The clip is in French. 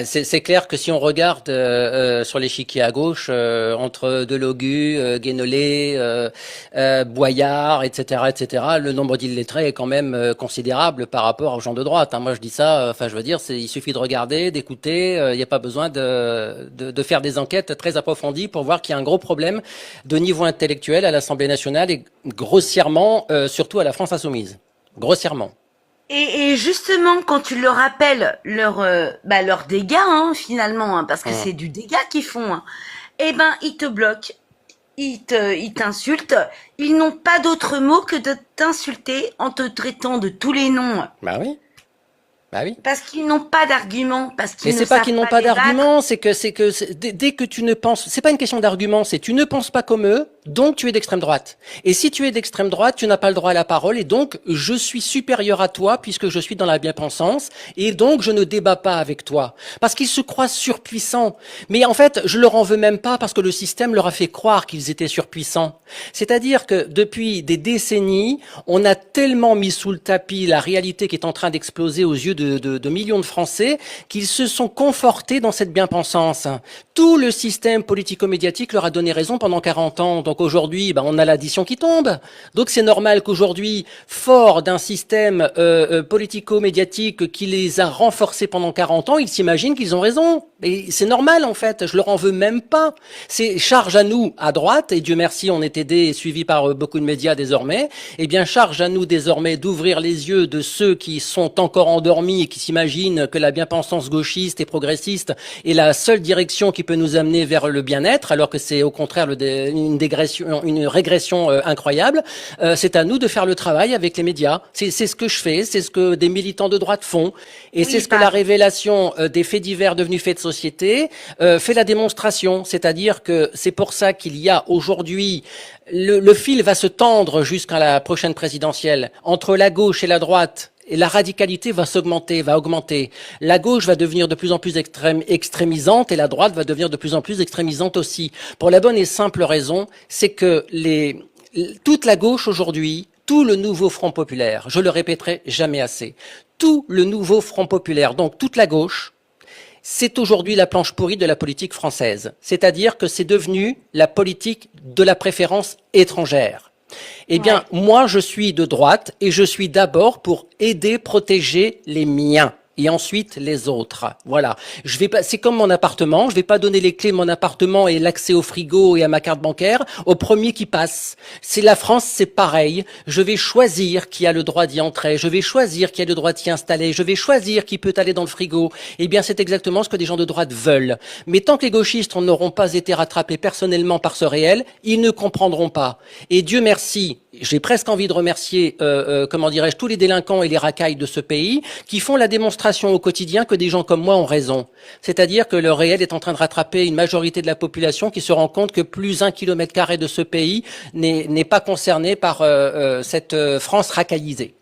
C'est clair que si on regarde sur l'échiquier à gauche, entre Delogu, Guénolé, Boyard, etc., le nombre d'illettrés est quand même considérable par rapport aux gens de droite. Hein. Moi, je dis ça. Enfin, je veux dire, il suffit de regarder, d'écouter. Il n'y a pas besoin de faire des enquêtes très approfondies pour voir qu'il y a un gros problème de niveau intellectuel à l'Assemblée nationale et grossièrement, surtout à la France insoumise. Grossièrement. Et justement, quand tu leur rappelles leurs dégâts, hein, finalement, hein, parce que Hum. c'est du dégât qu'ils font, hein, eh ben, ils te bloquent, ils t'insultent. Ils n'ont pas d'autre mot que de t'insulter en te traitant de tous les noms. Bah oui. Bah oui. Parce qu'ils n'ont pas d'arguments, parce Mais qu'ils ne c'est pas savent qu'ils n'ont pas pas débattre. d'argument, dès que tu ne penses, c'est pas une question d'argument, c'est tu ne penses pas comme eux, donc tu es d'extrême droite. Et si tu es d'extrême droite, tu n'as pas le droit à la parole, et donc je suis supérieur à toi puisque je suis dans la bien-pensance, et donc je ne débat pas avec toi. Parce qu'ils se croient surpuissants. Mais en fait, je leur en veux même pas parce que le système leur a fait croire qu'ils étaient surpuissants. C'est-à-dire que depuis des décennies, on a tellement mis sous le tapis la réalité qui est en train d'exploser aux yeux de millions de Français qu'ils se sont confortés dans cette bien-pensance. Tout le système politico-médiatique leur a donné raison pendant 40 ans. Donc aujourd'hui, on a l'addition qui tombe. Donc c'est normal qu'aujourd'hui, fort d'un système politico-médiatique qui les a renforcés pendant 40 ans, ils s'imaginent qu'ils ont raison. Et c'est normal en fait, je leur en veux même pas. C'est charge à nous à droite, et Dieu merci, on est aidé et suivi par beaucoup de médias désormais. Eh bien, charge à nous désormais d'ouvrir les yeux de ceux qui sont encore endormis et qui s'imaginent que la bien-pensance gauchiste et progressiste est la seule direction qui peut nous amener vers le bien-être, alors que c'est au contraire une régression incroyable. C'est à nous de faire le travail avec les médias. C'est ce que je fais, c'est ce que des militants de droite font, et c'est Oui, ce que la pardon. révélation des faits divers devenus faits de société fait la démonstration. C'est-à-dire que c'est pour ça qu'il y a aujourd'hui le fil va se tendre jusqu'à la prochaine présidentielle entre la gauche et la droite. Et la radicalité va s'augmenter, va augmenter. La gauche va devenir de plus en plus extrémisante et la droite va devenir de plus en plus extrémisante aussi. Pour la bonne et simple raison, c'est que toute la gauche aujourd'hui, tout le nouveau Front populaire, je le répéterai jamais assez, tout le nouveau Front populaire, donc toute la gauche, c'est aujourd'hui la planche pourrie de la politique française. C'est-à-dire que c'est devenu la politique de la préférence étrangère. Eh bien, Ouais. moi, je suis de droite et je suis d'abord pour aider, protéger les miens. Et ensuite les autres. Voilà. Je vais pas. C'est comme mon appartement. Je vais pas donner les clés de mon appartement et l'accès au frigo et à ma carte bancaire au premier qui passe. C'est la France, c'est pareil. Je vais choisir qui a le droit d'y entrer. Je vais choisir qui a le droit d'y installer. Je vais choisir qui peut aller dans le frigo. Eh bien, c'est exactement ce que des gens de droite veulent. Mais tant que les gauchistes n'auront pas été rattrapés personnellement par ce réel, ils ne comprendront pas. Et Dieu merci. J'ai presque envie de remercier, comment dirais-je, tous les délinquants et les racailles de ce pays qui font la démonstration au quotidien que des gens comme moi ont raison. C'est-à-dire que le réel est en train de rattraper une majorité de la population qui se rend compte que plus 1 kilomètre carré de ce pays n'est pas concerné par cette France racaillisée.